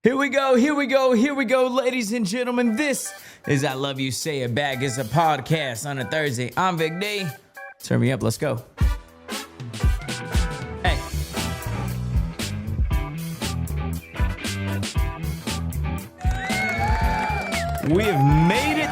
Here we go, ladies and gentlemen. This is I Love You Say It Back. It's a podcast on a Thursday. I'm Vic D. Turn me up, let's go. Hey. We have made it.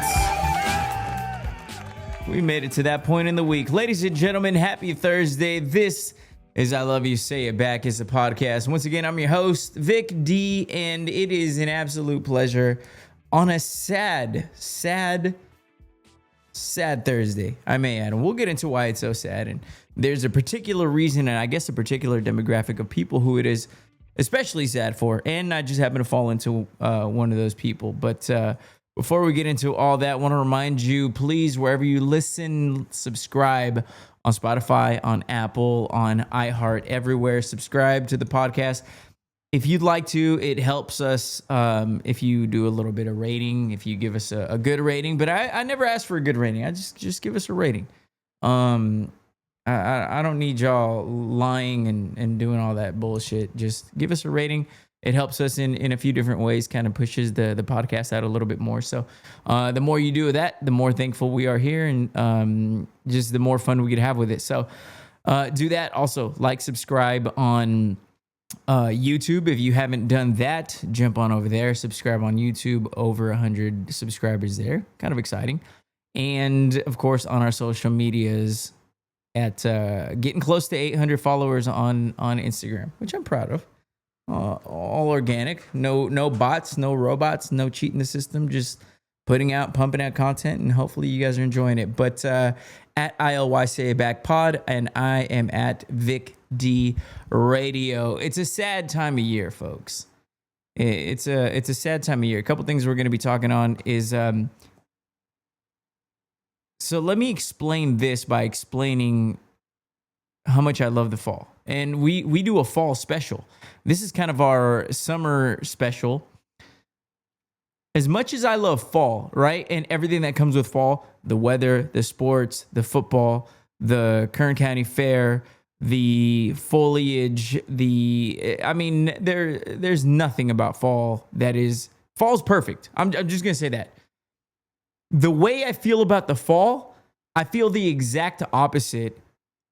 We made it to that point in the week. Ladies and gentlemen, happy Thursday. This is I Love You Say It Back. It's a podcast. Once again, I'm your host, Vic D, and it is an absolute pleasure on a sad Thursday, I may add. And we'll get into why it's so sad. And there's a particular reason, and I guess a particular demographic of people who it is especially sad for. And I just happen to fall into one of those people. But before we get into all that, I want to remind you, please, wherever you listen, subscribe on Spotify, on Apple, on iHeart, everywhere. Subscribe to the podcast. If you'd like to, it helps us if you do a little bit of rating, if you give us a good rating. But I never ask for a good rating. I just give us a rating. I don't need y'all lying and doing all that bullshit. Just give us a rating. It helps us in a few different ways, kind of pushes the podcast out a little bit more. So the more you do that, the more thankful we are here, and just the more fun we could have with it. So do that. Also, like, subscribe on YouTube. If you haven't done that, jump on over there. Subscribe on YouTube. Over 100 subscribers there. Kind of exciting. And, of course, on our social medias at getting close to 800 followers on Instagram, which I'm proud of. All organic, no bots, no robots, no cheating the system, just pumping out content, and hopefully you guys are enjoying it. But at ILY Say It Back Pod, and I am at Vic D Radio. It's a sad time of year, folks. It's a sad time of year. A couple things we're going to be talking on is so let me explain this by explaining how much I love the fall. And we do a fall special. This is kind of our summer special. As much as I love fall, right? And everything that comes with fall, the weather, the sports, the football, the Kern County Fair, the foliage, there's nothing about fall fall's perfect. I'm just going to say that. The way I feel about the fall, I feel the exact opposite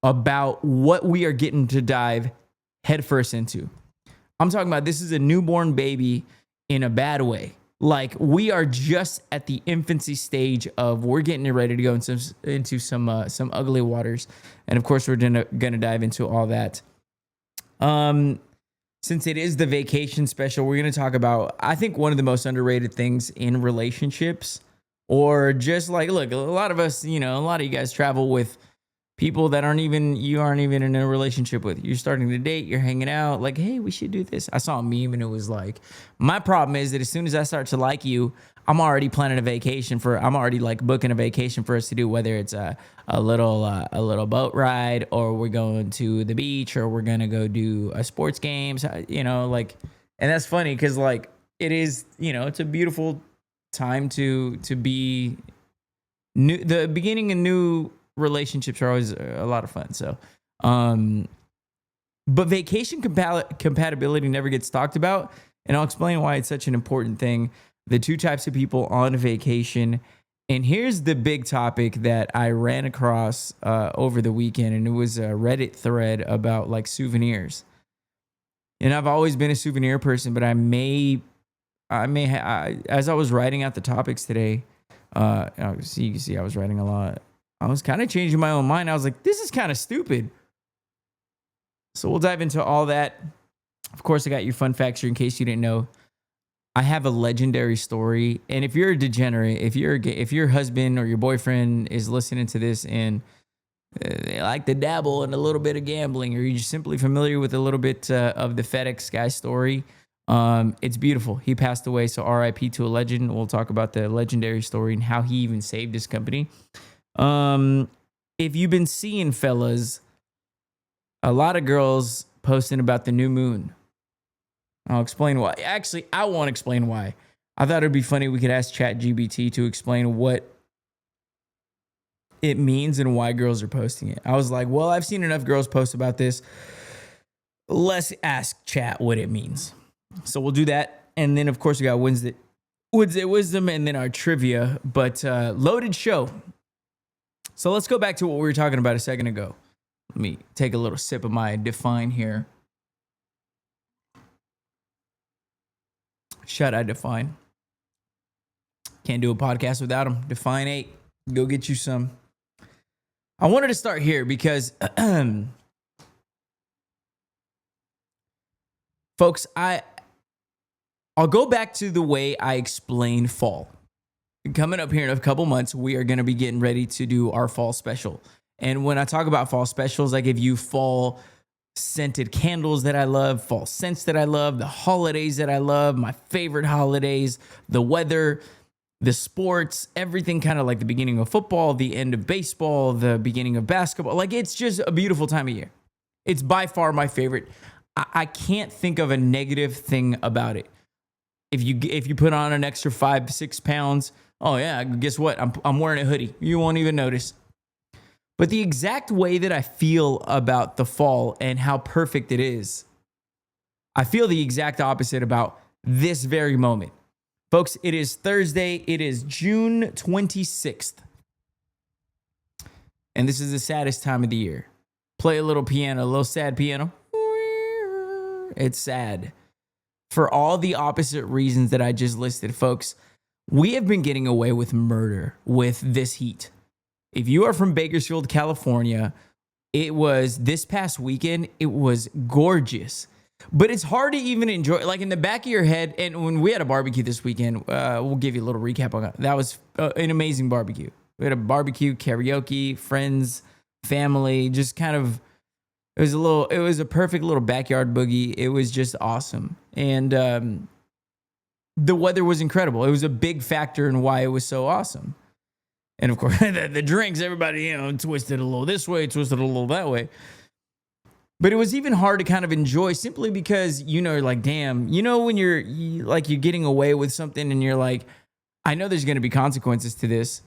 about what we are getting to dive headfirst into. I'm talking about this is a newborn baby in a bad way. Like, we are just at the infancy stage of we're getting ready to go into some ugly waters. And of course, we're gonna dive into all that. Since it is the vacation special, we're gonna talk about, I think, one of the most underrated things in relationships, or just like, look, a lot of us, a lot of you guys travel with people that you aren't even in a relationship with. You're starting to date, you're hanging out, like, hey, we should do this. I saw a meme and it was like, my problem is that as soon as I start to like you, I'm already planning I'm already like booking a vacation for us to do, whether it's a little boat ride, or we're going to the beach, or we're going to go do a sports game, and that's funny because like it is, it's a beautiful time to be new. The beginning of new relationships are always a lot of fun. So, but vacation compatibility never gets talked about. And I'll explain why it's such an important thing. The two types of people on vacation. And here's the big topic that I ran across over the weekend. And it was a Reddit thread about like souvenirs. And I've always been a souvenir person, but as I was writing out the topics today, you can see I was writing a lot. I was kind of changing my own mind. I was like, this is kind of stupid. So we'll dive into all that. Of course, I got your fun facts here in case you didn't know. I have a legendary story. And if you're a degenerate, if your husband or your boyfriend is listening to this and they like to dabble in a little bit of gambling, or you're just simply familiar with a little bit of the FedEx guy story, it's beautiful. He passed away, so RIP to a legend. We'll talk about the legendary story and how he even saved his company. If you've been seeing, fellas, a lot of girls posting about the new moon. I'll explain why. Actually, I won't explain why. I thought it'd be funny. We could ask ChatGPT to explain what it means and why girls are posting it. I was like, well, I've seen enough girls post about this. Let's ask chat what it means. So we'll do that. And then, of course, we got Wednesday Wisdom and then our trivia. But loaded show. So let's go back to what we were talking about a second ago. Let me take a little sip of my Define here. Shut I Define. Can't do a podcast without them. Define 8. Go get you some. I wanted to start here because, folks, I'll go back to the way I explain fall. Coming up here in a couple months, we are going to be getting ready to do our fall special. And when I talk about fall specials, I give you fall scented candles that I love, fall scents that I love, the holidays that I love, my favorite holidays, the weather, the sports, everything kind of like the beginning of football, the end of baseball, the beginning of basketball. Like, it's just a beautiful time of year. It's by far my favorite. I can't think of a negative thing about it. If you put on an extra 5-6 pounds, oh yeah, guess what? I'm wearing a hoodie. You won't even notice. But the exact way that I feel about the fall and how perfect it is, I feel the exact opposite about this very moment. Folks, it is Thursday. It is June 26th. And this is the saddest time of the year. Play a little piano, a little sad piano. It's sad. For all the opposite reasons that I just listed, folks, we have been getting away with murder with this heat. If you are from Bakersfield, California, it was this past weekend, it was gorgeous. But it's hard to even enjoy, like in the back of your head. And when we had a barbecue this weekend, we'll give you a little recap on that. That was an amazing barbecue. We had a barbecue, karaoke, friends, family, just kind of, it was a perfect little backyard boogie. It was just awesome. And the weather was incredible. It was a big factor in why it was so awesome. And of course, the drinks, everybody, twisted a little this way, twisted a little that way. But it was even hard to kind of enjoy simply because, you're like, damn, when you're getting away with something and you're like, I know there's going to be consequences to this.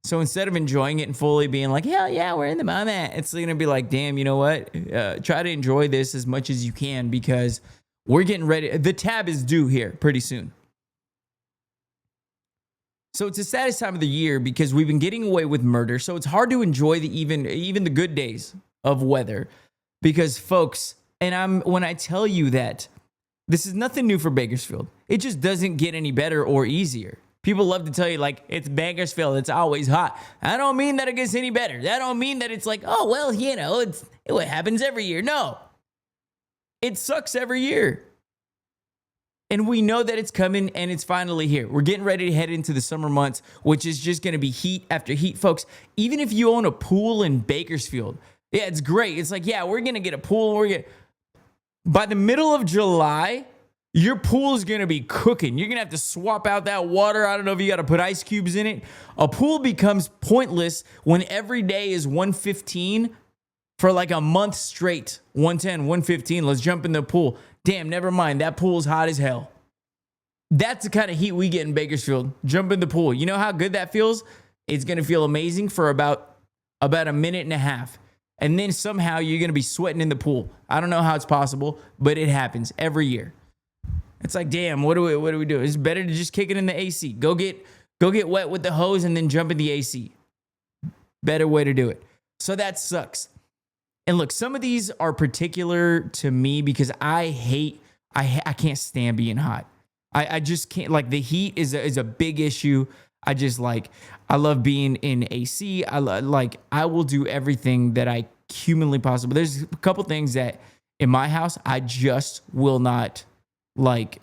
So instead of enjoying it and fully being like, hell yeah, we're in the moment, it's going to be like, damn, you know what? Try to enjoy this as much as you can because we're getting ready. The tab is due here pretty soon. So it's the saddest time of the year because we've been getting away with murder. So it's hard to enjoy even the good days of weather because, folks, when I tell you that this is nothing new for Bakersfield, it just doesn't get any better or easier. People love to tell you, like, it's Bakersfield, it's always hot. I don't mean that it gets any better. That don't mean that it's like, oh, well, it happens every year. No, it sucks every year. And we know that it's coming and it's finally here. We're getting ready to head into the summer months, which is just going to be heat after heat, folks. Even if you own a pool in Bakersfield, yeah, it's great. It's like, yeah, we're going to get a pool. By the middle of July, your pool is going to be cooking. You're going to have to swap out that water. I don't know if you got to put ice cubes in it. A pool becomes pointless when every day is 115 for like a month straight. 110, 115. Let's jump in the pool. Damn, never mind. That pool's hot as hell. That's the kind of heat we get in Bakersfield. Jump in the pool. You know how good that feels? It's going to feel amazing for about a minute and a half. And then somehow you're going to be sweating in the pool. I don't know how it's possible, but it happens every year. It's like, damn, what do we do? It's better to just kick it in the AC. Go get wet with the hose and then jump in the AC. Better way to do it. So that sucks. And look, some of these are particular to me because I can't stand being hot. I just can't, like, the heat is a big issue. I love being in AC. I will do everything that I humanly possible. There's a couple things that in my house, I just will not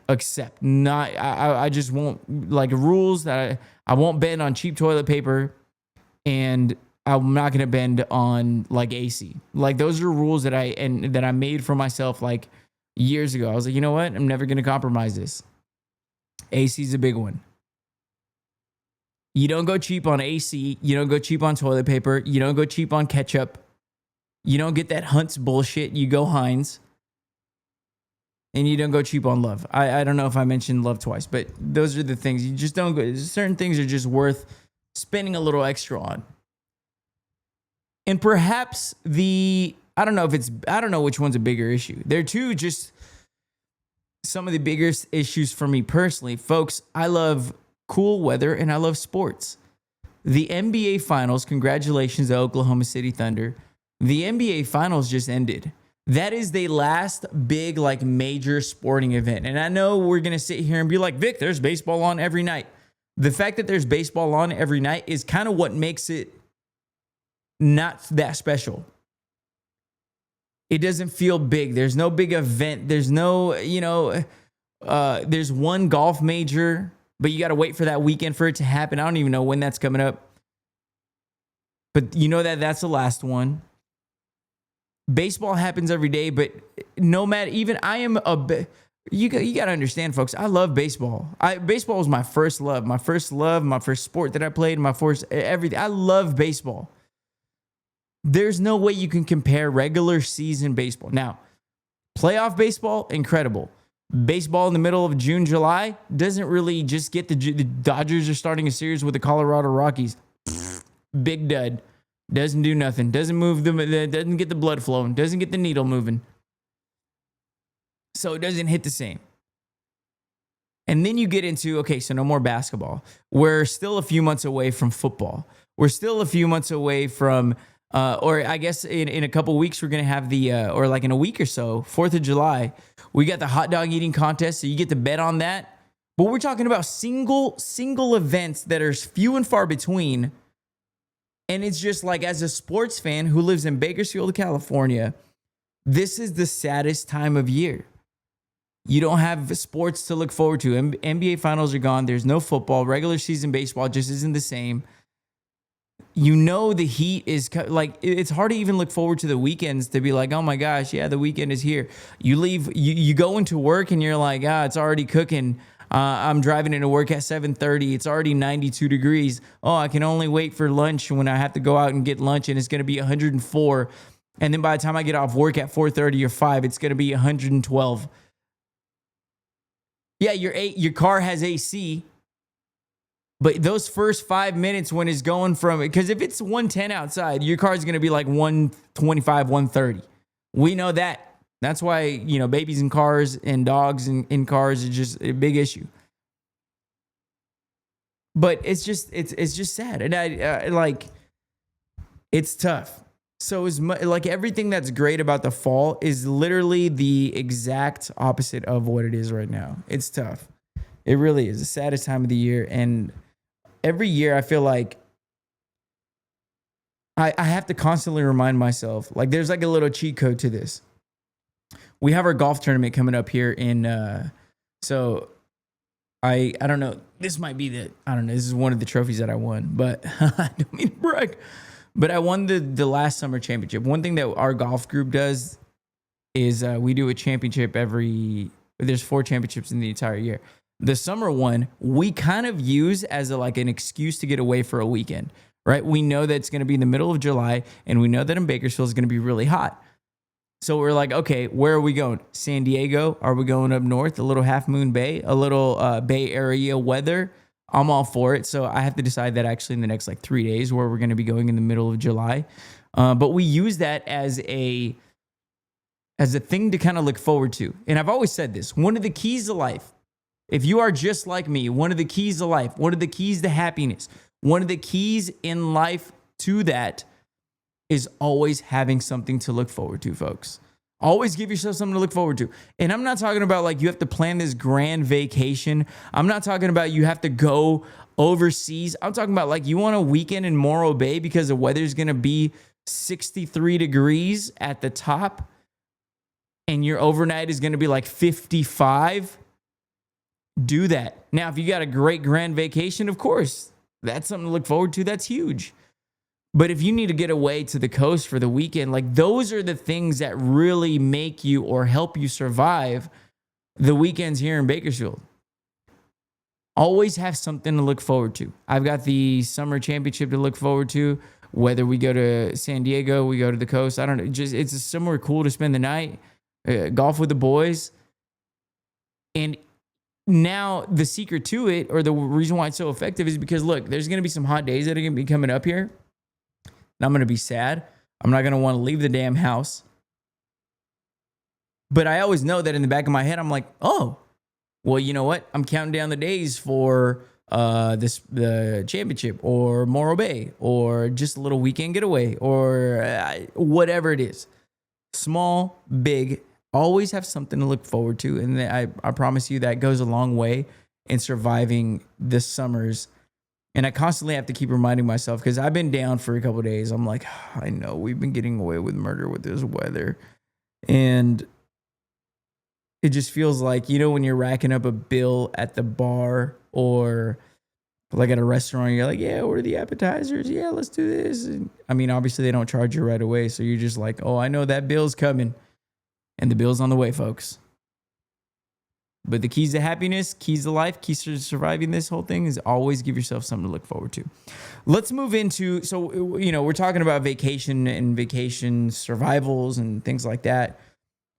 accept. I just won't, like, rules that I won't bend on cheap toilet paper, and I'm not going to bend on AC. Like, those are rules that I made for myself years ago. I was like, you know what? I'm never going to compromise this. AC is a big one. You don't go cheap on AC. You don't go cheap on toilet paper. You don't go cheap on ketchup. You don't get that Hunt's bullshit. You go Heinz. And you don't go cheap on love. I don't know if I mentioned love twice, but those are the things. You just don't go. Certain things are just worth spending a little extra on. And perhaps I don't know which one's a bigger issue. They're two just, some of the biggest issues for me personally, folks, I love cool weather and I love sports. The NBA Finals, congratulations to Oklahoma City Thunder. The NBA Finals just ended. That is the last big, like, major sporting event. And I know we're going to sit here and be like, Vic, there's baseball on every night. The fact that there's baseball on every night is kind of what makes it not that special. It doesn't feel big. There's no big event. There's no, there's one golf major, but you got to wait for that weekend for it to happen. I don't even know when that's coming up. But you know that's the last one. Baseball happens every day, but no matter, even I am you got to understand, folks, I love baseball. Baseball was my first love, my first sport that I played, my first everything. I love baseball. There's no way you can compare regular season baseball. Now, playoff baseball, incredible. Baseball in the middle of June, July, doesn't really just get the Dodgers are starting a series with the Colorado Rockies. Big dud. Doesn't do nothing. Doesn't move them. Doesn't get the blood flowing. Doesn't get the needle moving. So it doesn't hit the same. And then you get into, okay, so no more basketball. We're still a few months away from football. We're still a few months away from, or I guess in a couple weeks, we're going to have or like in a week or so, 4th of July, we got the hot dog eating contest. So you get to bet on that. But we're talking about single events that are few and far between. And it's just like, as a sports fan who lives in Bakersfield, California, this is the saddest time of year. You don't have sports to look forward to. NBA finals are gone. There's no football. Regular season baseball just isn't the same. You know, the heat is like, it's hard to even look forward to the weekends to be like, oh my gosh, yeah, the weekend is here. You leave, you go into work and you're like, it's already cooking. I'm driving into work at 7:30. It's already 92 degrees. Oh, I can only wait for lunch when I have to go out and get lunch, and it's going to be 104. And then by the time I get off work at 4:30 or 5, it's going to be 112. Yeah, your car has AC, but those first 5 minutes when it's going from, because if it's 110 outside, your car is going to be like 125, 130. We know that. That's why, babies in cars and dogs in cars is just a big issue. But it's just sad. And I it's tough. So like everything that's great about the fall is literally the exact opposite of what it is right now. It's tough. It really is the saddest time of the year. And every year I feel like I have to constantly remind myself, like there's like a little cheat code to this. We have our golf tournament coming up here so I don't know. This might be this is one of the trophies that I won, but I don't mean to brag. But I won the last summer championship. One thing that our golf group does is we do a championship there's 4 championships in the entire year. The summer one, we kind of use as an excuse to get away for a weekend, right? We know that it's going to be in the middle of July, and we know that in Bakersfield it's going to be really hot. So we're like, okay, where are we going? San Diego? Are we going up north? A little Half Moon Bay? A little Bay Area weather? I'm all for it. So I have to decide that actually in the next 3 days where we're going to be going in the middle of July. But we use that as a thing to kind of look forward to. And I've always said this, one of the keys to life, if you are just like me, one of the keys to life, one of the keys to happiness, one of the keys in life to that is always having something to look forward to, folks. Always give yourself something to look forward to. And I'm not talking about you have to plan this grand vacation. I'm not talking about you have to go overseas. I'm talking about you want a weekend in Morro Bay because the weather's going to be 63 degrees at the top and your overnight is going to be 55. Do that. Now, if you got a great grand vacation, of course, that's something to look forward to. That's huge. But if you need to get away to the coast for the weekend, those are the things that really make you or help you survive the weekends here in Bakersfield. Always have something to look forward to. I've got the summer championship to look forward to. Whether we go to San Diego, we go to the coast, I don't know. It's somewhere cool to spend the night, golf with the boys. And now the secret to it, or the reason why it's so effective, is because, look, there's going to be some hot days that are going to be coming up here. And I'm going to be sad. I'm not going to want to leave the damn house. But I always know that in the back of my head, I'm like, oh, well, you know what? I'm counting down the days for the championship or Morro Bay or just a little weekend getaway or whatever it is. Small, big, always have something to look forward to. And I promise you that goes a long way in surviving the summers. And I constantly have to keep reminding myself, because I've been down for a couple of days. I'm like, I know we've been getting away with murder with this weather. And it just feels like, when you're racking up a bill at the bar or like at a restaurant, you're like, yeah, order the appetizers. Yeah, let's do this. And, I mean, obviously they don't charge you right away. So you're just like, oh, I know that bill's coming. And the bill's on the way, folks. But the keys to happiness, keys to life, keys to surviving this whole thing is always give yourself something to look forward to. Let's move into, so, we're talking about vacation and vacation survivals and things like that.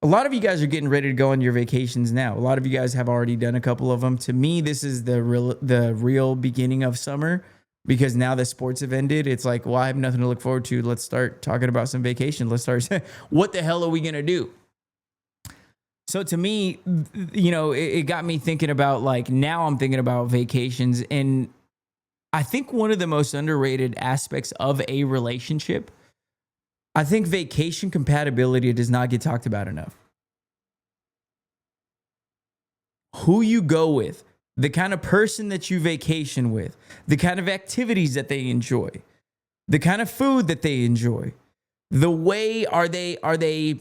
A lot of you guys are getting ready to go on your vacations now. A lot of you guys have already done a couple of them. To me, this is the real beginning of summer, because now that sports have ended, it's like, well, I have nothing to look forward to. Let's start talking about some vacation. Let's start, what the hell are we going to do? So to me, it got me thinking about, like, now I'm thinking about vacations. And I think one of the most underrated aspects of a relationship, I think vacation compatibility does not get talked about enough. Who you go with, the kind of person that you vacation with, the kind of activities that they enjoy, the kind of food that they enjoy, the way are they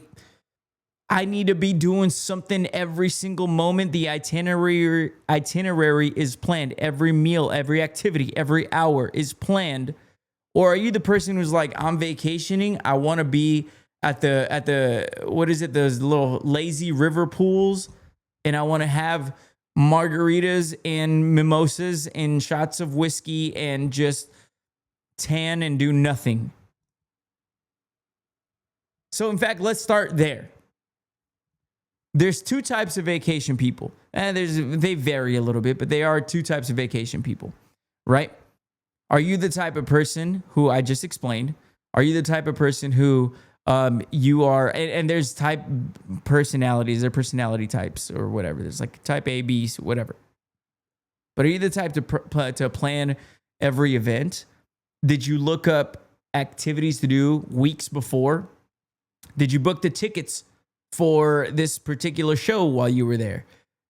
I need to be doing something every single moment. The itinerary is planned. Every meal, every activity, every hour is planned. Or are you the person who's like, I'm vacationing, I want to be at the what is it, those little lazy river pools, and I want to have margaritas and mimosas and shots of whiskey and just tan and do nothing? So in fact, let's start there. There's two types of vacation people. They vary a little bit, but they are two types of vacation people, right? Are you the type of person who I just explained? Are you the type of person who you are, and there's type personalities, or personality types or whatever. There's like type A, B, whatever. But are you the type to plan every event? Did you look up activities to do weeks before? Did you book the tickets for this particular show while you were there?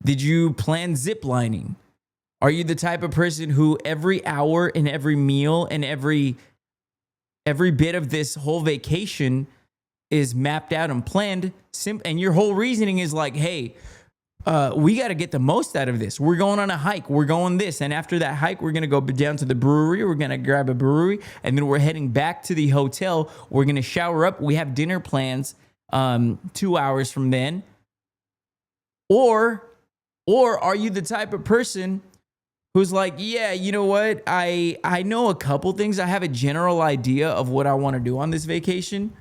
Did you plan zip lining? Are you the type of person who every hour and every meal and every bit of this whole vacation is mapped out and planned, and your whole reasoning is like, hey, we got to get the most out of this. We're going on a hike. We're going this. And after that hike, we're going to go down to the brewery. We're going to grab a brewery. And then we're heading back to the hotel. We're going to shower up. We have dinner plans 2 hours from then. Or are you the type of person who's like, yeah, you know what? I know a couple things. I have a general idea of what I want to do on this vacation.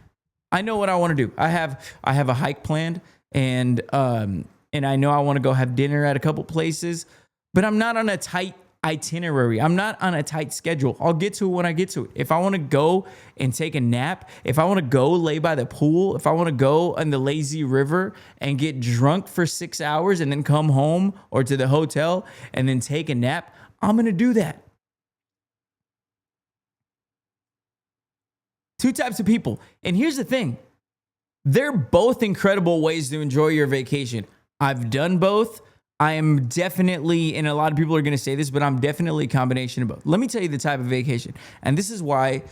I know what I want to do. I have a hike planned, and I know I want to go have dinner at a couple places, but I'm not on a tight itinerary. I'm not on a tight schedule. I'll get to it when I get to it. If I want to go and take a nap, if I want to go lay by the pool, if I want to go on the lazy river and get drunk for 6 hours and then come home or to the hotel and then take a nap, I'm going to do that. Two types of people. And here's the thing. They're both incredible ways to enjoy your vacation. I've done both. I am definitely, and a lot of people are going to say this, but I'm definitely a combination of both. Let me tell you the type of vacation. And this is why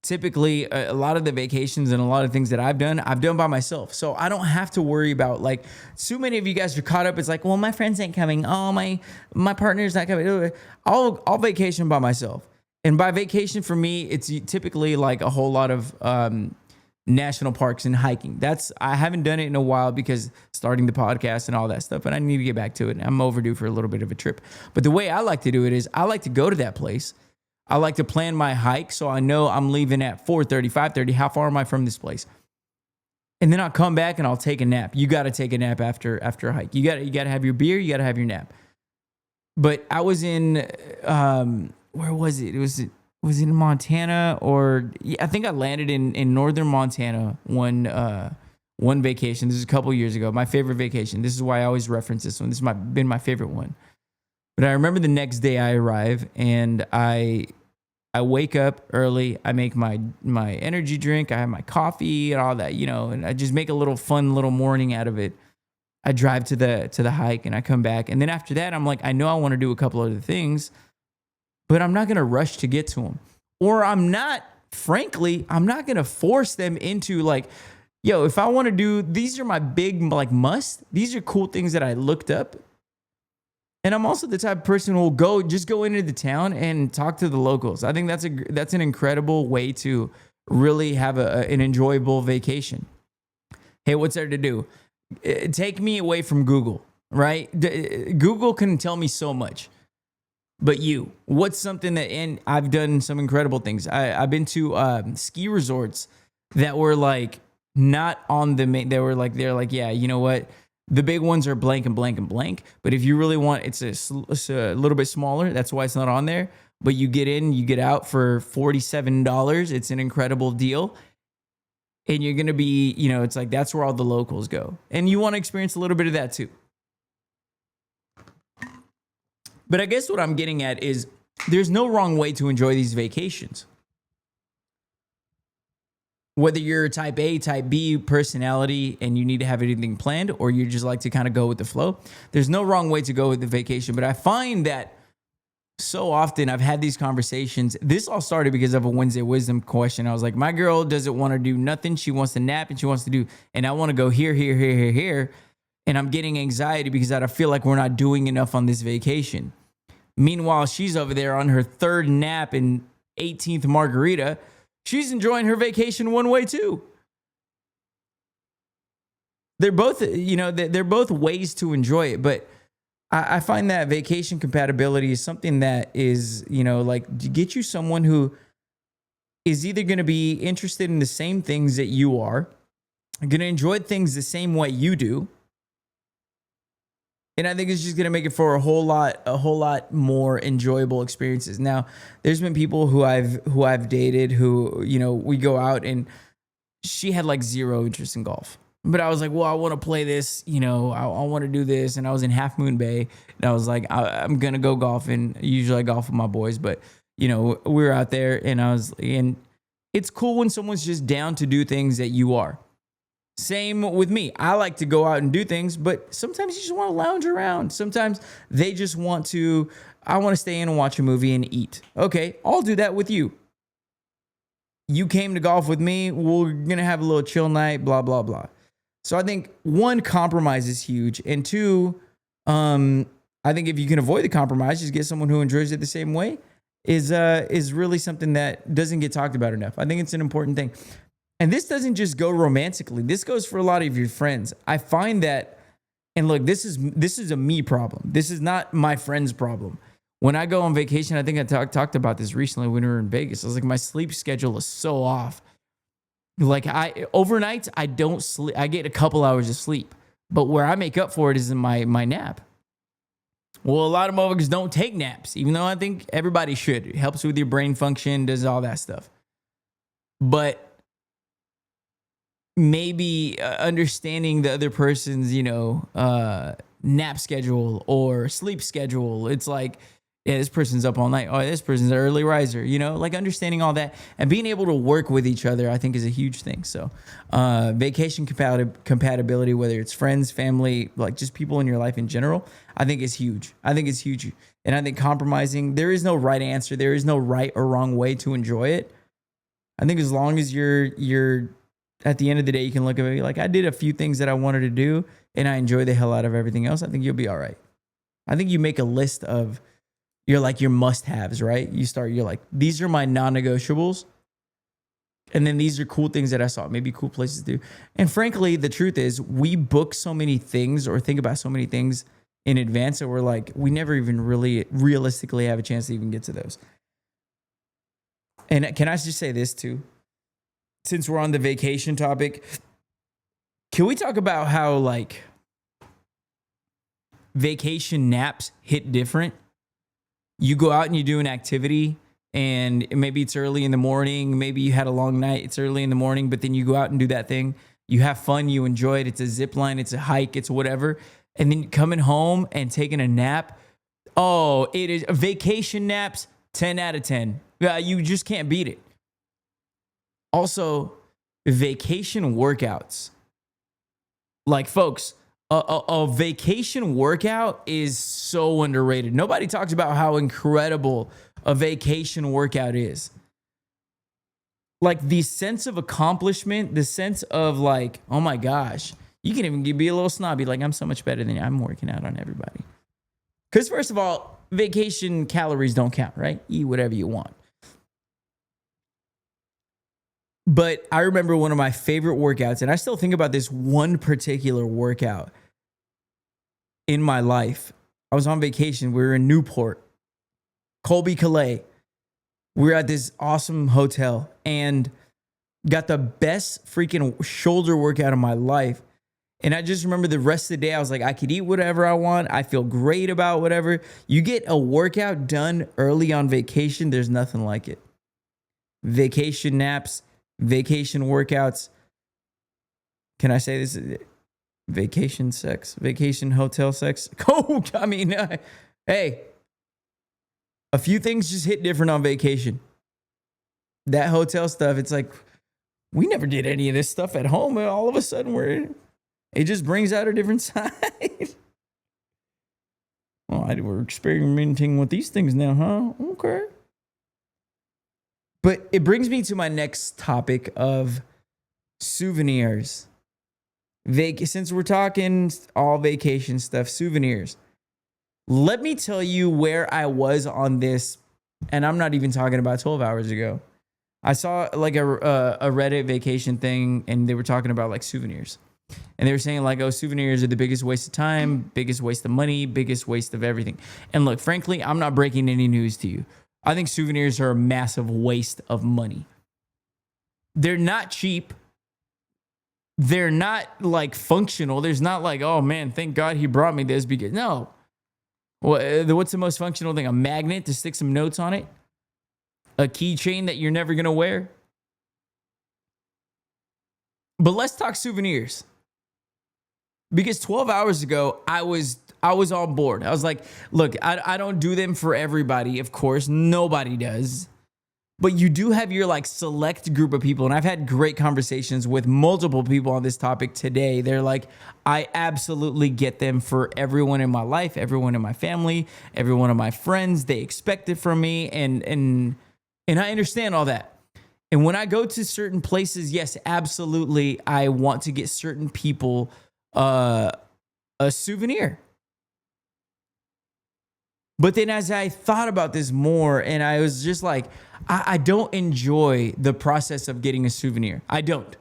typically a lot of the vacations and a lot of things that I've done by myself. So I don't have to worry about, like, so many of you guys are caught up. It's like, well, my friends ain't coming. Oh, my partner's not coming. I'll vacation by myself. And by vacation for me, it's typically like a whole lot of national parks and hiking. I haven't done it in a while because starting the podcast and all that stuff, and I need to get back to it. I'm overdue for a little bit of a trip. But the way I like to do it is I like to go to that place. I like to plan my hike so I know I'm leaving at 4:30, 5:30. How far am I from this place? And then I'll come back and I'll take a nap. You got to take a nap after a hike. You got to have your beer. You got to have your nap. But I was in where was it? Was it in Montana, or I think I landed in northern Montana one one vacation. This is a couple years ago. My favorite vacation. This is why I always reference this one. This has been my favorite one. But I remember the next day I arrive and I wake up early. I make my energy drink. I have my coffee and all that, and I just make a little fun little morning out of it. I drive to the hike and I come back. And then after that, I'm like, I know I want to do a couple other things, but I'm not going to rush to get to them. Or I'm not going to force them into like, yo, if I want to do, these are my big like must. These are cool things that I looked up. And I'm also the type of person who will go into the town and talk to the locals. I think that's an incredible way to really have an enjoyable vacation. Hey, what's there to do? Take me away from Google, right? Google can tell me so much. But what's something that, and I've done some incredible things. I've been to ski resorts that were like not on the main, they're like, yeah, you know what? The big ones are blank and blank and blank. But if you really want, it's a little bit smaller. That's why it's not on there. But you get in, you get out for $47. It's an incredible deal. And you're going to be, it's like, that's where all the locals go. And you want to experience a little bit of that too. But I guess what I'm getting at is there's no wrong way to enjoy these vacations. Whether you're type A, type B personality and you need to have anything planned, or you just like to kind of go with the flow, there's no wrong way to go with the vacation. But I find that so often I've had these conversations. This all started because of a Wednesday wisdom question. I was like, my girl doesn't want to do nothing. She wants to nap and she wants to do, and I want to go here. And I'm getting anxiety because I feel like we're not doing enough on this vacation. Meanwhile, she's over there on her third nap and 18th margarita. She's enjoying her vacation one way too. They're both, they're both ways to enjoy it. But I find that vacation compatibility is something that is, like to get you someone who is either going to be interested in the same things that you are, going to enjoy things the same way you do. And I think it's just going to make it for a whole lot more enjoyable experiences. Now, there's been people who I've dated who, we go out and she had like zero interest in golf. But I was like, well, I want to play this, I want to do this. And I was in Half Moon Bay and I was like, I'm going to go golfing. Usually I golf with my boys, but we were out there and it's cool when someone's just down to do things that you are. Same with me. I like to go out and do things, but sometimes you just want to lounge around. Sometimes they just I want to stay in and watch a movie and eat. Okay, I'll do that with you. You came to golf with me. We're going to have a little chill night, blah, blah, blah. So I think one, compromise is huge. And two, I think if you can avoid the compromise, just get someone who enjoys it the same way is really something that doesn't get talked about enough. I think it's an important thing. And this doesn't just go romantically. This goes for a lot of your friends. I find that, and look, this is a me problem. This is not my friend's problem. When I go on vacation, I think I talked about this recently when we were in Vegas. I was like, my sleep schedule is so off. Like overnights, I don't sleep. I get a couple hours of sleep, but where I make up for it is in my nap. Well, a lot of motherfuckers don't take naps, even though I think everybody should. It helps with your brain function, does all that stuff. But maybe understanding the other person's, nap schedule or sleep schedule. It's like, yeah, this person's up all night. Oh, this person's an early riser, like understanding all that and being able to work with each other, I think is a huge thing. So vacation compatibility, whether it's friends, family, like just people in your life in general, I think is huge. I think it's huge. And I think compromising, there is no right answer. There is no right or wrong way to enjoy it. I think as long as you're at the end of the day, you can look at it like, I did a few things that I wanted to do and I enjoy the hell out of everything else. I think you'll be all right. I think you make a list of your must-haves, right? You're like, these are my non-negotiables. And then these are cool things that I saw, maybe cool places to do. And frankly, the truth is we book so many things or think about so many things in advance that we're like, we never even really realistically have a chance to even get to those. And can I just say this too? Since we're on the vacation topic, can we talk about how like vacation naps hit different? You go out and you do an activity and maybe it's early in the morning. Maybe you had a long night. It's early in the morning, but then you go out and do that thing You have fun, you enjoy it. It's a zip line, it's a hike, it's whatever. And then coming home and taking a nap. Oh, it is vacation naps, 10 out of 10. You just can't beat it. Also, vacation workouts. Like, folks, a vacation workout is so underrated. Nobody talks about how incredible a vacation workout is. Like, the sense of accomplishment, the sense of like, oh my gosh, you can even be a little snobby. Like, I'm so much better than you. I'm working out on everybody. Because first of all, vacation calories don't count, right? Eat whatever you want. But I remember one of my favorite workouts, and I still think about this one particular workout in my life. I was on vacation. We were in Newport, Colby, Calais. We were at this awesome hotel and got the best freaking shoulder workout of my life. And I just remember the rest of the day, I was like, I could eat whatever I want. I feel great about whatever. You get a workout done early on vacation, there's nothing like it. Vacation naps, vacation workouts. Can I say this? Vacation sex, vacation hotel sex. Oh, I mean, hey, a few things just hit different on vacation. That hotel stuff, it's like, we never did any of this stuff at home. And all of a sudden, it just brings out a different side. Well, we're experimenting with these things now, huh? Okay. But it brings me to my next topic of souvenirs. Since we're talking all vacation stuff, souvenirs. Let me tell you where I was on this, and I'm not even talking about 12 hours ago. I saw like a Reddit vacation thing, and they were talking about like souvenirs. And they were saying like, oh, souvenirs are the biggest waste of time, biggest waste of money, biggest waste of everything. And look, frankly, I'm not breaking any news to you. I think souvenirs are a massive waste of money. They're not cheap. They're not like functional. There's not like, oh man, thank God he brought me this because no. What's the most functional thing? A magnet to stick some notes on it? A keychain that you're never going to wear? But let's talk souvenirs. Because 12 hours ago, I was on board. I was like, look, I don't do them for everybody. Of course, nobody does. But you do have your like select group of people. And I've had great conversations with multiple people on this topic today. They're like, I absolutely get them for everyone in my life, everyone in my family, every one of my friends. They expect it from me. And I understand all that. And when I go to certain places, yes, absolutely, I want to get certain people a souvenir. But then as I thought about this more, and I was just like, I don't enjoy the process of getting a souvenir. I don't.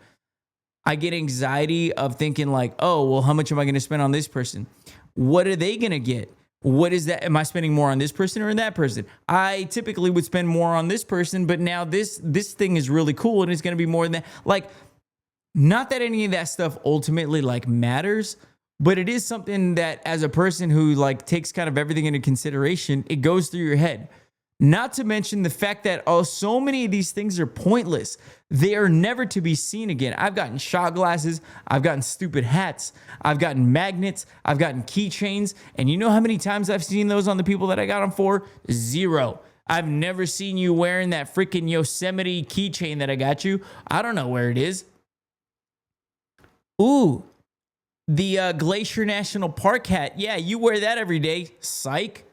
I get anxiety of thinking like, oh, well, how much am I going to spend on this person? What are they going to get? What is that? Am I spending more on this person or on that person? I typically would spend more on this person, but now this thing is really cool and it's going to be more than that. Like, not that any of that stuff ultimately like matters, but it is something that as a person who like takes kind of everything into consideration, it goes through your head. Not to mention the fact that so many of these things are pointless. They are never to be seen again. I've gotten shot glasses. I've gotten stupid hats. I've gotten magnets. I've gotten keychains. And you know how many times I've seen those on the people that I got them for? 0. I've never seen you wearing that freaking Yosemite keychain that I got you. I don't know where it is. Ooh, the Glacier National Park hat. Yeah, you wear that every day. Psych.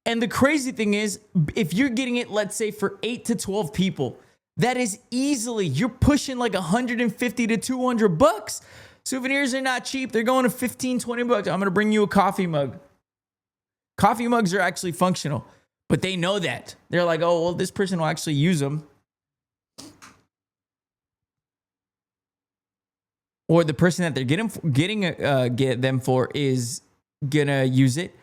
And the crazy thing is, if you're getting it, let's say for 8 to 12 people, that is easily, you're pushing like 150 to 200 bucks. Souvenirs are not cheap. They're going to 15, 20 bucks. I'm going to bring you a coffee mug. Coffee mugs are actually functional, but they know that. They're like, oh, well, this person will actually use them. Or the person that they're get them for is going to use it.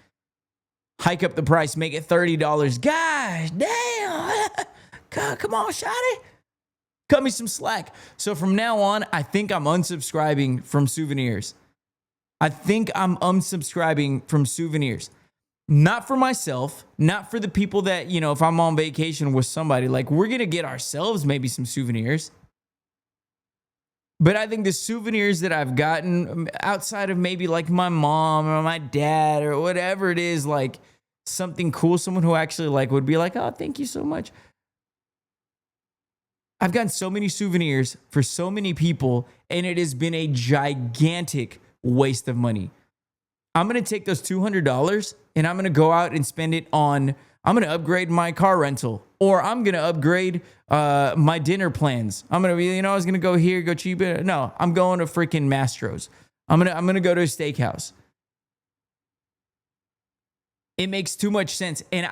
Hike up the price, make it $30. Gosh, damn. God, come on, shawty. Cut me some slack. So from now on, I think I'm unsubscribing from souvenirs. I think I'm unsubscribing from souvenirs. Not for myself, not for the people that, you know, if I'm on vacation with somebody, like we're going to get ourselves maybe some souvenirs. But I think the souvenirs that I've gotten outside of maybe like my mom or my dad or whatever it is, like something cool, someone who actually like would be like, oh, thank you so much. I've gotten so many souvenirs for so many people, and it has been a gigantic waste of money. I'm going to take those $200 and I'm going to go out and spend it on, I'm going to upgrade my car rental, or I'm going to upgrade my dinner plans. I'm going to be, I was going to go here, go cheap. No, I'm going to freaking Mastro's. I'm going to go to a steakhouse. It makes too much sense. And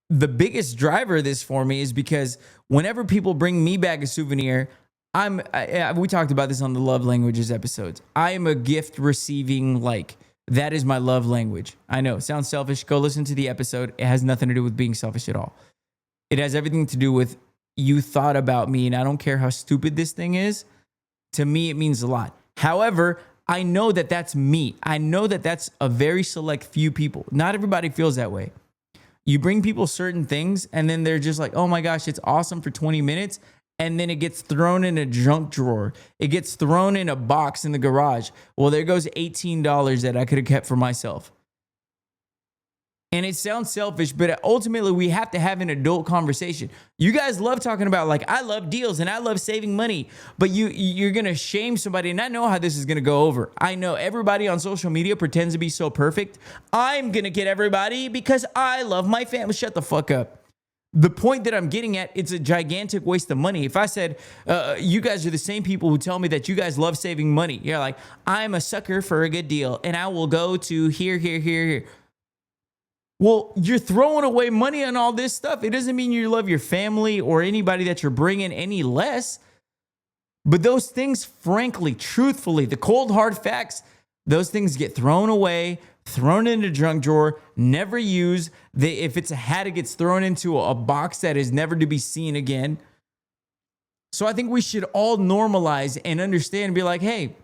the biggest driver of this for me is because whenever people bring me back a souvenir, we talked about this on the love languages episodes. I am a gift receiving, that is my love language. I know it sounds selfish. Go listen to the episode. It has nothing to do with being selfish at all. It has everything to do with you thought about me, and I don't care how stupid this thing is. To me, it means a lot. However, I know that that's me. I know that that's a very select few people. Not everybody feels that way. You bring people certain things, and then they're just like, oh my gosh, it's awesome for 20 minutes. And then it gets thrown in a junk drawer. It gets thrown in a box in the garage. Well, there goes $18 that I could have kept for myself. And it sounds selfish, but ultimately we have to have an adult conversation. You guys love talking about I love deals and I love saving money, but you're going to shame somebody. And I know how this is going to go over. I know everybody on social media pretends to be so perfect. I'm going to get everybody because I love my family. Shut the fuck up. The point that I'm getting at, it's a gigantic waste of money. If I said, you guys are the same people who tell me that you guys love saving money. You're like, I'm a sucker for a good deal and I will go to here. Well, you're throwing away money on all this stuff. It doesn't mean you love your family or anybody that you're bringing any less. But those things, frankly, truthfully, the cold hard facts, those things get thrown away, thrown in a junk drawer, never used. If it's a hat, it gets thrown into a box that is never to be seen again. So I think we should all normalize and understand and be like, hey,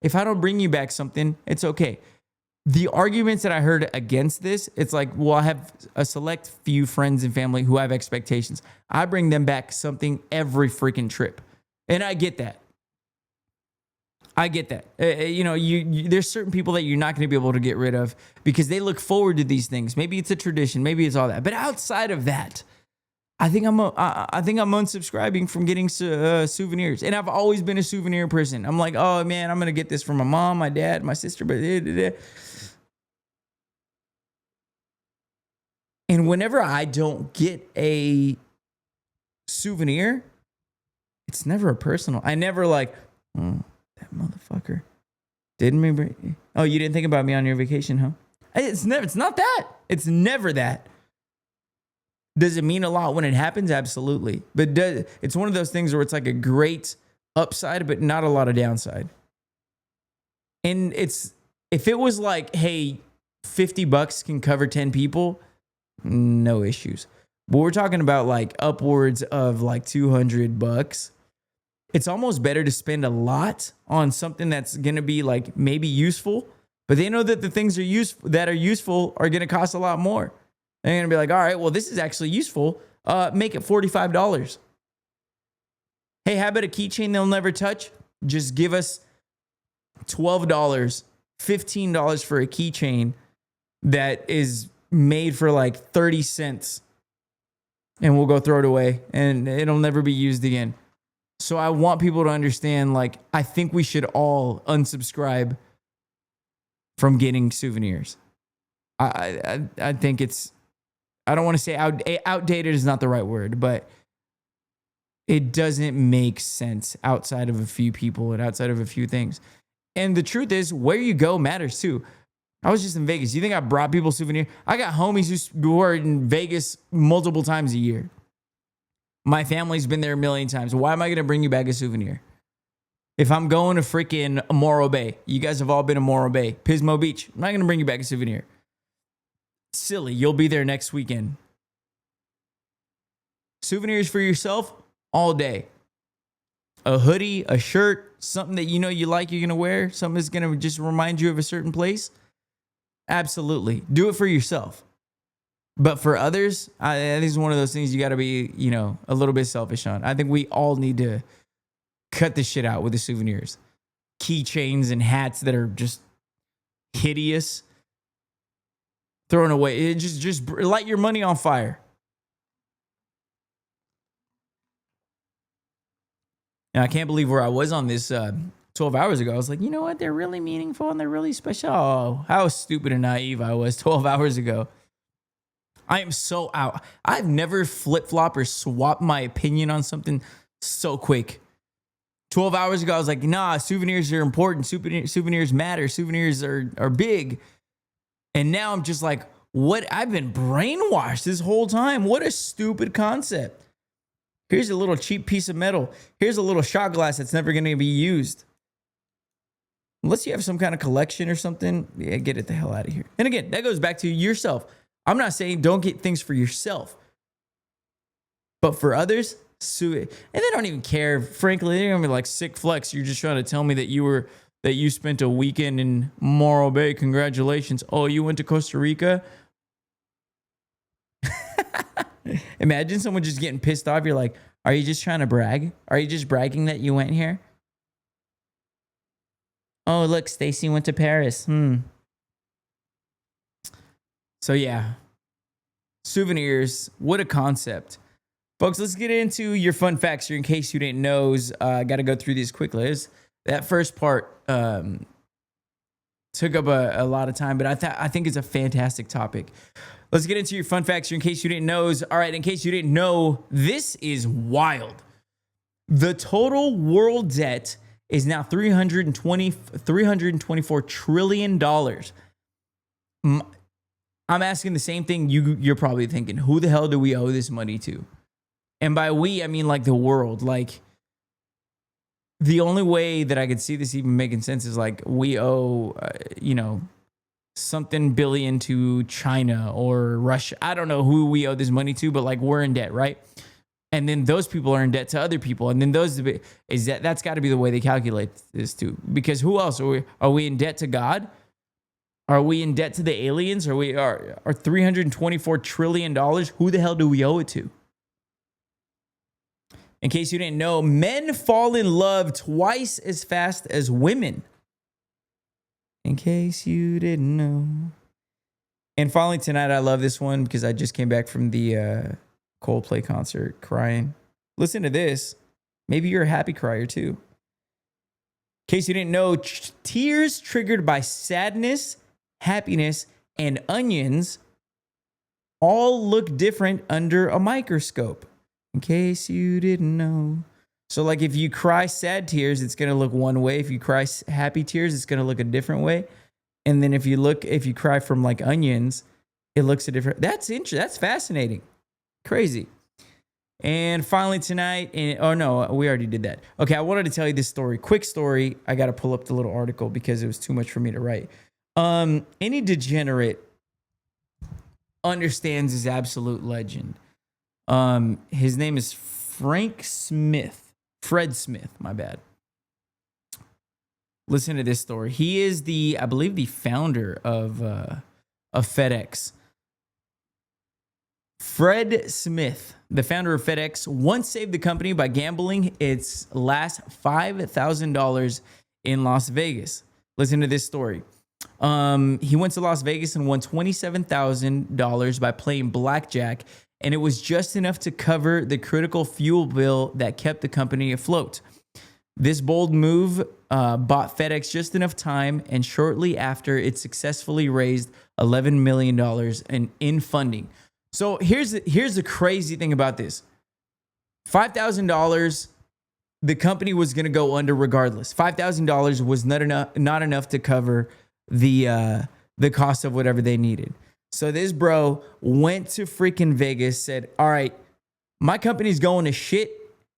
if I don't bring you back something, it's okay. The arguments that I heard against this, it's like, well, I have a select few friends and family who have expectations. I bring them back something every freaking trip. And I get that. There's certain people that you're not going to be able to get rid of because they look forward to these things. Maybe it's a tradition. Maybe it's all that. But outside of that, I think I'm unsubscribing from getting souvenirs. And I've always been a souvenir person. I'm like, oh man, I'm going to get this from my mom, my dad, my sister. And whenever I don't get a souvenir, it's never a personal. I never that motherfucker didn't remember. Oh, you didn't think about me on your vacation, huh? It's not that. It's never that. Does it mean a lot when it happens? Absolutely. But it's one of those things where it's like a great upside, but not a lot of downside. And if it was like, hey, $50 can cover 10 people, no issues. But we're talking about upwards of $200. It's almost better to spend a lot on something that's going to be maybe useful, but they know that the things that are useful are going to cost a lot more. They're going to be like, all right, well, this is actually useful. Make it $45. Hey, how about a keychain they'll never touch? Just give us $12, $15 for a keychain that is made for 30 cents. And we'll go throw it away and it'll never be used again. So I want people to understand, I think we should all unsubscribe from getting souvenirs. I think I don't want to say outdated is not the right word, but it doesn't make sense outside of a few people and outside of a few things. And the truth is, where you go matters too. I was just in Vegas. You think I brought people souvenirs? I got homies who are in Vegas multiple times a year. My family's been there a million times. Why am I going to bring you back a souvenir? If I'm going to freaking Morro Bay, you guys have all been to Morro Bay, Pismo Beach, I'm not going to bring you back a souvenir. Silly. You'll be there next weekend. Souvenirs for yourself all day. A hoodie, a shirt, something that you like you're going to wear, something that's going to just remind you of a certain place. Absolutely. Do it for yourself. But for others, this is one of those things you got to be, a little bit selfish on. I think we all need to cut the shit out with the souvenirs. Keychains and hats that are just hideous. Thrown away. It just light your money on fire. Now, I can't believe where I was on this 12 hours ago. I was like, you know what? They're really meaningful and they're really special. Oh, how stupid and naive I was 12 hours ago. I am so out. I've never flip-flop or swapped my opinion on something so quick. 12 hours ago, I was like, nah, souvenirs are important. Souvenirs matter. Souvenirs are big. And now I'm just like, what? I've been brainwashed this whole time. What a stupid concept. Here's a little cheap piece of metal. Here's a little shot glass that's never going to be used. Unless you have some kind of collection or something, yeah, get it the hell out of here. And again, that goes back to yourself. I'm not saying don't get things for yourself. But for others, sue it. And they don't even care. Frankly, they're going to be like, sick flex. You're just trying to tell me that you spent a weekend in Morro Bay. Congratulations. Oh, you went to Costa Rica? Imagine someone just getting pissed off. You're like, are you just trying to brag? Are you just bragging that you went here? Oh, look, Stacy went to Paris. So yeah, souvenirs. What a concept. Folks, let's get into your fun facts here in case you didn't know. I got to go through these quickly. That first part took up a lot of time, but I think it's a fantastic topic. Let's get into your fun facts here in case you didn't know. All right, in case you didn't know, this is wild. The total world debt is now $324 trillion. I'm asking the same thing you're probably thinking. Who the hell do we owe this money to? And by we, I mean like the world. Like, the only way that I could see this even making sense is like we owe, something billion to China or Russia. I don't know who we owe this money to, but like we're in debt, right? And then those people are in debt to other people. And then that's got to be the way they calculate this too. Because who else are we in debt to God? Are we in debt to the aliens? Are $324 trillion? Who the hell do we owe it to? In case you didn't know, men fall in love twice as fast as women. In case you didn't know. And finally tonight, I love this one because I just came back from the Coldplay concert crying. Listen to this. Maybe you're a happy crier too. In case you didn't know, tears triggered by sadness, happiness, and onions all look different under a microscope. In case you didn't know. So like if you cry sad tears, it's going to look one way. If you cry happy tears, it's going to look a different way. And then if you cry from like onions, it looks a different. That's interesting. That's fascinating. Crazy. And finally tonight, oh no, we already did that. Okay, I wanted to tell you this story. Quick story. I got to pull up the little article because it was too much for me to write. Any degenerate understands his absolute legend. His name is Fred Smith, my bad. Listen to this story. He is I believe the founder of FedEx. Fred Smith, the founder of FedEx, once saved the company by gambling its last $5,000 in Las Vegas. Listen to this story. He went to Las Vegas and won $27,000 by playing blackjack, and it was just enough to cover the critical fuel bill that kept the company afloat. This bold move bought FedEx just enough time, and shortly after, it successfully raised $11 million in funding. So here's the crazy thing about this. $5,000, the company was going to go under regardless. $5,000 was not enough to cover the cost of whatever they needed. So this bro went to freaking Vegas, said, all right, my company's going to shit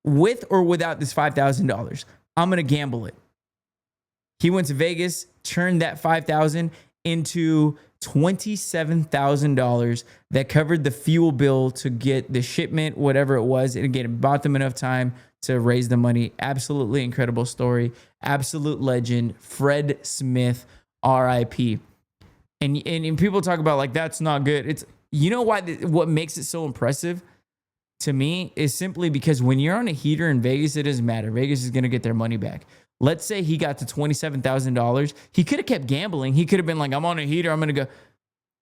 with or without this $5,000. I'm going to gamble it. He went to Vegas, turned that $5,000 into $27,000 that covered the fuel bill to get the shipment, whatever it was. And again, it bought them enough time to raise the money. Absolutely incredible story. Absolute legend. Fred Smith, RIP. And people talk about like, that's not good. It's, you know why, what makes it so impressive to me is simply because when you're on a heater in Vegas, it doesn't matter. Vegas is going to get their money back. Let's say he got to $27,000. He could have kept gambling. He could have been like, I'm on a heater. I'm going to go.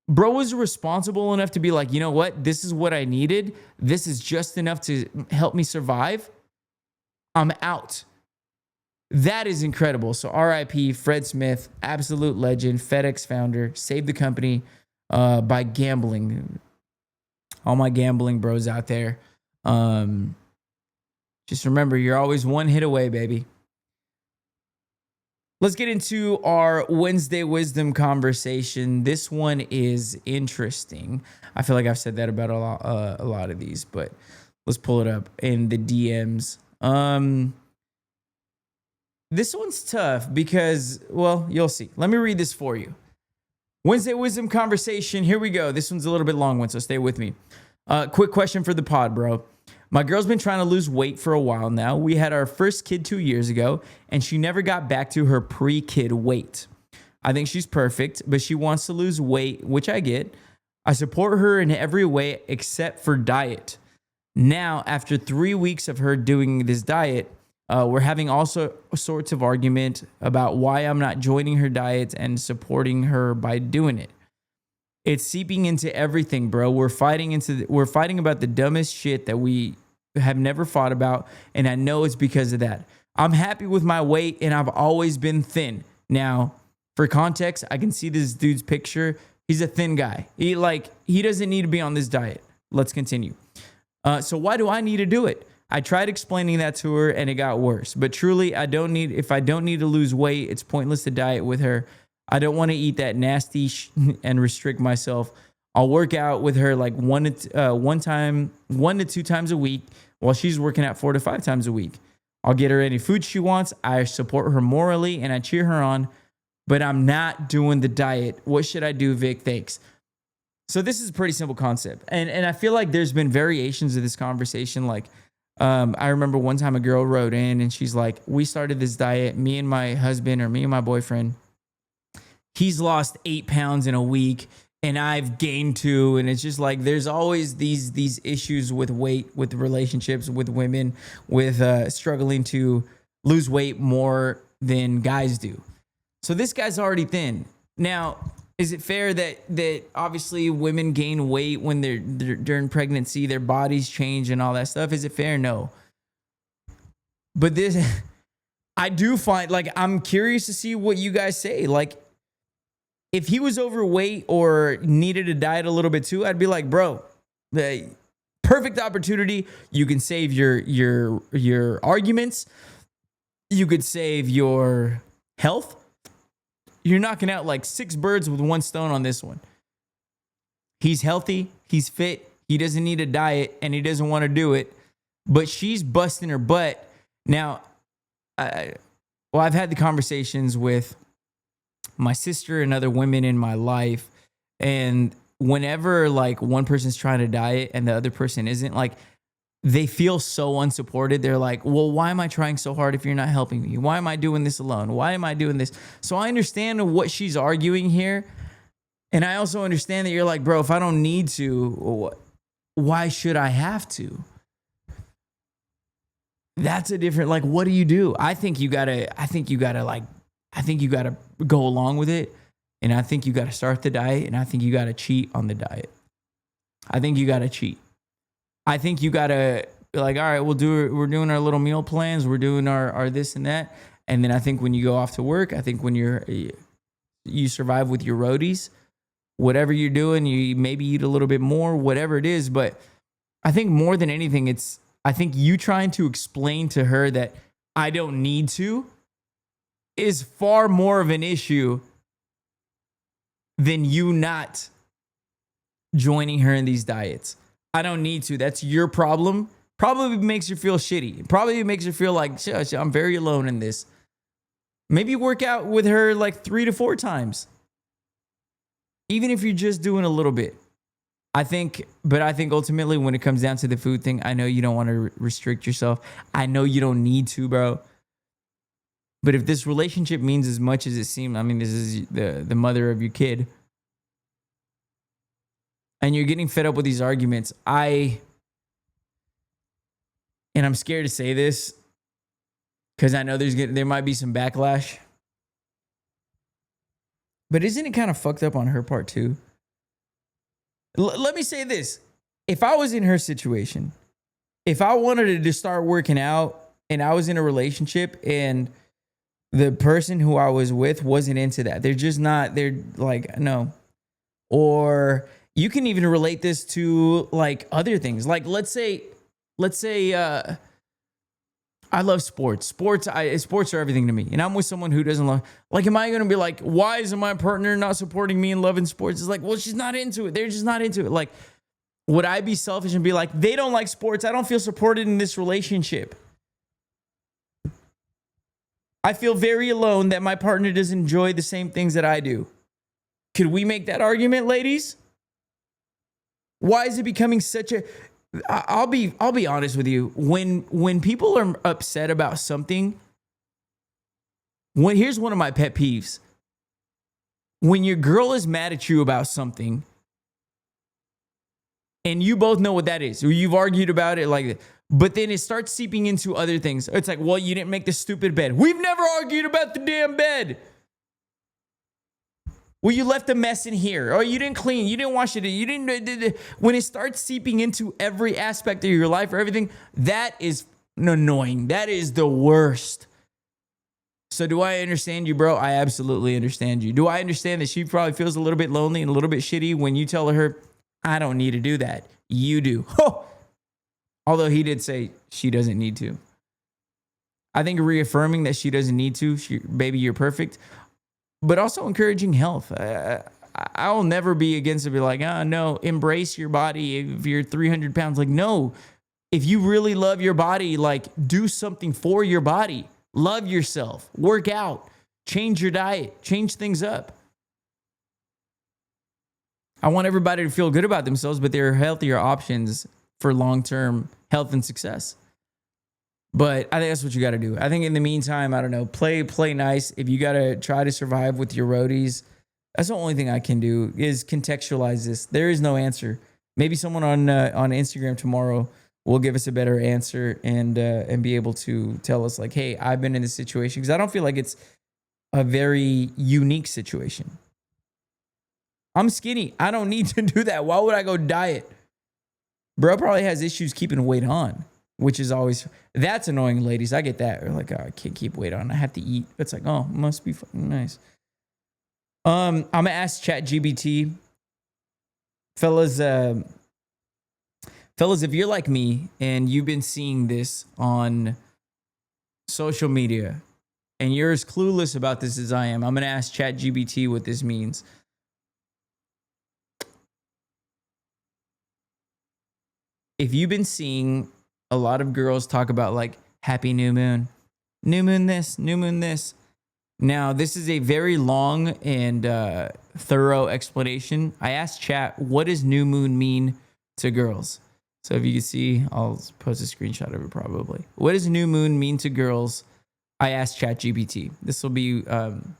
Bro was responsible enough to be like, you know what? This is what I needed. This is just enough to help me survive. I'm out. That is incredible. So RIP, Fred Smith, absolute legend, FedEx founder, saved the company by gambling. All my gambling bros out there. Just remember, you're always one hit away, baby. Let's get into our Wednesday wisdom conversation. This one is interesting. I feel like I've said that about a lot of these, but let's pull it up in the DMs. This one's tough because, well, you'll see. Let me read this for you. Wednesday wisdom conversation. Here we go. This one's a little bit long one, so stay with me. Quick question for the pod, bro. My girl's been trying to lose weight for a while now. We had our first kid 2 years ago, and she never got back to her pre-kid weight. I think she's perfect, but she wants to lose weight, which I get. I support her in every way except for diet. Now, after 3 weeks of her doing this diet, we're having all sorts of argument about why I'm not joining her diet and supporting her by doing it. It's seeping into everything, bro. We're fighting about the dumbest shit that we have never fought about, and I know it's because of that. I'm happy with my weight, and I've always been thin. Now, for context, I can see this dude's picture. He's a thin guy. He doesn't need to be on this diet. Let's continue. So why do I need to do it? I tried explaining that to her, and it got worse. But truly, if I don't need to lose weight, it's pointless to diet with her. I don't want to eat that nasty and restrict myself. I'll work out with her like one to two times a week while she's working out 4 to 5 times a week. I'll get her any food she wants. I support her morally and I cheer her on, but I'm not doing the diet. What should I do, Vic? Thanks. So this is a pretty simple concept. And I feel like there's been variations of this conversation. Like, I remember one time a girl wrote in and she's like, we started this diet, me and my husband or me and my boyfriend. He's lost 8 pounds in a week and I've gained 2. And it's just like, there's always these issues with weight, with relationships, with women, with struggling to lose weight more than guys do. So this guy's already thin. Now, is it fair that obviously women gain weight when they're during pregnancy, their bodies change and all that stuff? Is it fair? No. But this, I do find, like, I'm curious to see what you guys say. Like, if he was overweight or needed to diet a little bit too, I'd be like, bro, the perfect opportunity. You can save your arguments. You could save your health. You're knocking out like 6 birds with 1 stone on this one. He's healthy. He's fit. He doesn't need a diet and he doesn't want to do it. But she's busting her butt. Now, I've had the conversations with my sister and other women in my life. And whenever like one person's trying to diet and the other person isn't, like, they feel so unsupported. They're like, well, why am I trying so hard if you're not helping me? Why am I doing this alone? Why am I doing this? So I understand what she's arguing here. And I also understand that you're like, bro, if I don't need to, why should I have to? That's a different, like, what do you do? I think you gotta go along with it. And I think you gotta start the diet. And I think you gotta cheat on the diet. I think you gotta cheat. I think you gotta be like, all right, we're doing our little meal plans. We're doing our this and that. And then I think when you go off to work, I think when you survive with your roadies, whatever you're doing, you maybe eat a little bit more, whatever it is. But I think more than anything, I think you trying to explain to her that I don't need to is far more of an issue than you not joining her in these diets. I don't need to. That's your problem. Probably makes you feel shitty. Probably makes you feel like, shush, I'm very alone in this. Maybe work out with her like 3 to 4 times. Even if you're just doing a little bit. I think ultimately when it comes down to the food thing, I know you don't want to restrict yourself. I know you don't need to, bro. But if this relationship means as much as it seems, I mean, this is the mother of your kid, and you're getting fed up with these arguments, I and I'm scared to say this because I know there might be some backlash. But isn't it kind of fucked up on her part too? Let me say this. If I was in her situation, if I wanted to start working out and I was in a relationship and the person who I was with wasn't into that, they're like, no. Or you can even relate this to like other things. Like let's say I love sports. Sports are everything to me. And I'm with someone who doesn't love, like, am I going to be like, why isn't my partner not supporting me in loving sports? It's like, well, she's not into it. They're just not into it. Like, would I be selfish and be like, they don't like sports. I don't feel supported in this relationship. I feel very alone that my partner doesn't enjoy the same things that I do. Could we make that argument, ladies? Why is it becoming such a... I'll be honest with you. When people are upset about something, here's one of my pet peeves. When your girl is mad at you about something, and you both know what that is, or you've argued about it like that, but then it starts seeping into other things. It's like, well, you didn't make the stupid bed. We've never argued about the damn bed. Well, you left a mess in here. Or you didn't clean. You didn't wash it. You didn't. When it starts seeping into every aspect of your life or everything, that is annoying. That is the worst. So do I understand you, bro? I absolutely understand you. Do I understand that she probably feels a little bit lonely and a little bit shitty when you tell her, I don't need to do that. You do. Oh. Although he did say she doesn't need to. I think reaffirming that she doesn't need to, baby, you're perfect. But also encouraging health. I'll never be against it. Be like, no, embrace your body. If you're 300 pounds, like, no. If you really love your body, like, do something for your body. Love yourself. Work out. Change your diet. Change things up. I want everybody to feel good about themselves, but there are healthier options for long-term health and success. But I think that's what you got to do. I think in the meantime, I don't know, play nice. If you got to try to survive with your roadies, that's the only thing I can do is contextualize this. There is no answer. Maybe someone on Instagram tomorrow will give us a better answer and be able to tell us like, hey, I've been in this situation. Because I don't feel like it's a very unique situation. I'm skinny. I don't need to do that. Why would I go diet? Bro probably has issues keeping weight on. Which is always, that's annoying, ladies. I get that. Or like, oh, I can't keep weight on. I have to eat. It's like, oh, must be fucking nice. I'm going to ask ChatGPT. Fellas, if you're like me and you've been seeing this on social media and you're as clueless about this as I am, I'm going to ask ChatGPT what this means. If you've been seeing a lot of girls talk about like happy new moon this, new moon this. Now, this is a very long and thorough explanation. I asked chat, what does new moon mean to girls? So if you can see, I'll post a screenshot of it probably. What does new moon mean to girls? I asked ChatGPT. This will be, I'm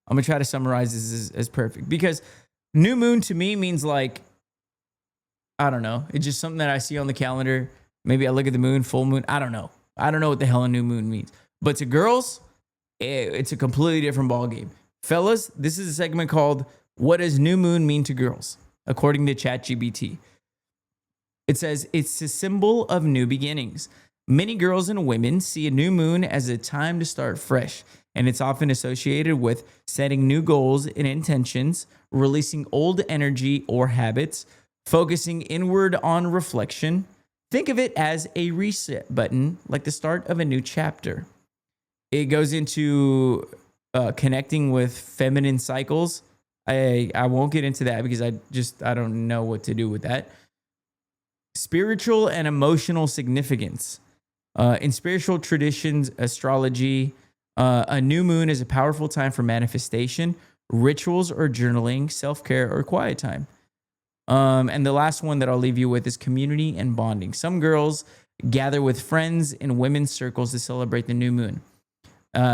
going to try to summarize this as perfect because new moon to me means like, I don't know. It's just something that I see on the calendar. Maybe I look at the moon, full moon. I don't know. I don't know what the hell a new moon means. But to girls, it's a completely different ballgame. Fellas, this is a segment called What Does New Moon Mean to Girls? According to ChatGPT. It says, it's a symbol of new beginnings. Many girls and women see a new moon as a time to start fresh. And it's often associated with setting new goals and intentions, releasing old energy or habits, focusing inward on reflection. Think of it as a reset button, like the start of a new chapter. It goes into connecting with feminine cycles. I won't get into that because I don't know what to do with that. Spiritual and emotional significance. In spiritual traditions, astrology, a new moon is a powerful time for manifestation, rituals or journaling, self-care or quiet time. And the last one that I'll leave you with is community and bonding. Some girls gather with friends in women's circles to celebrate the new moon.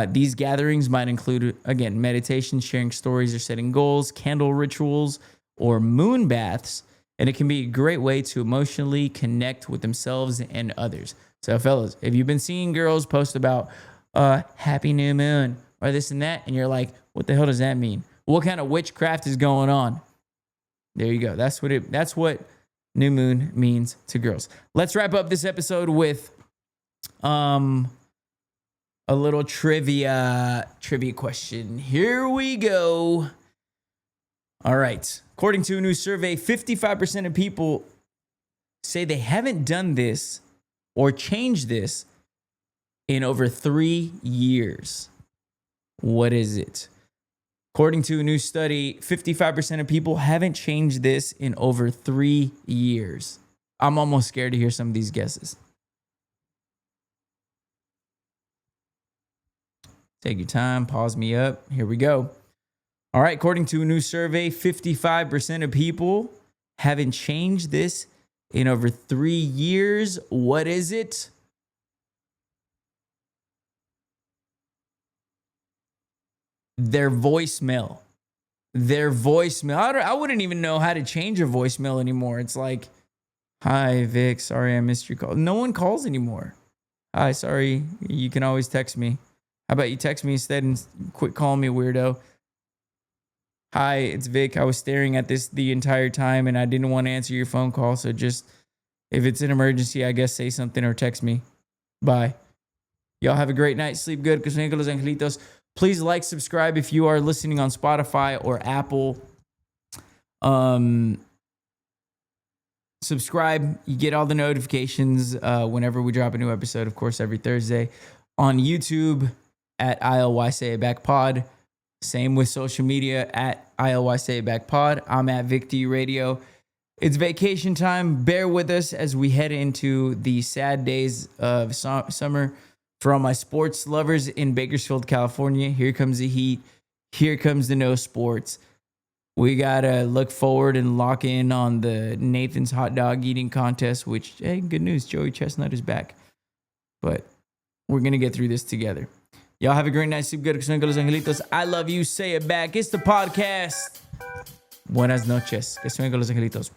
These gatherings might include, again, meditation, sharing stories or setting goals, candle rituals, or moon baths. And it can be a great way to emotionally connect with themselves and others. So, fellas, if you've been seeing girls post about happy new moon or this and that, and you're like, what the hell does that mean? What kind of witchcraft is going on? There you go. That's what new moon means to girls. Let's wrap up this episode with a little trivia question. Here we go. All right. According to a new survey, 55% of people say they haven't done this or changed this in over 3 years. What is it? According to a new study, 55% of people haven't changed this in over 3 years. I'm almost scared to hear some of these guesses. Take your time, pause me up. Here we go. All right, according to a new survey, 55% of people haven't changed this in over 3 years. What is it? Their voicemail. I wouldn't even know how to change a voicemail anymore. It's like, hi, Vic. Sorry I missed your call. No one calls anymore. Hi, sorry. You can always text me. How about you text me instead and quit calling me weirdo? Hi, it's Vic. I was staring at this the entire time and I didn't want to answer your phone call. So just, if it's an emergency, I guess say something or text me. Bye. Y'all have a great night. Sleep good. Que sueñen con los angelitos. Please like, subscribe if you are listening on Spotify or Apple. Subscribe. You get all the notifications whenever we drop a new episode, of course, every Thursday. On YouTube at ILY Say It Back Pod. Same with social media at ILY Say It Back Pod. I'm at Vic D Radio. It's vacation time. Bear with us as we head into the sad days of summer. For all my sports lovers in Bakersfield, California, here comes the heat. Here comes the no sports. We got to look forward and lock in on the Nathan's hot dog eating contest, which, hey, good news. Joey Chestnut is back. But we're going to get through this together. Y'all have a great night. Sleep good. Que sueñen con los angelitos. I love you. Say it back. It's the podcast. Buenas noches. Que sueñen con los angelitos.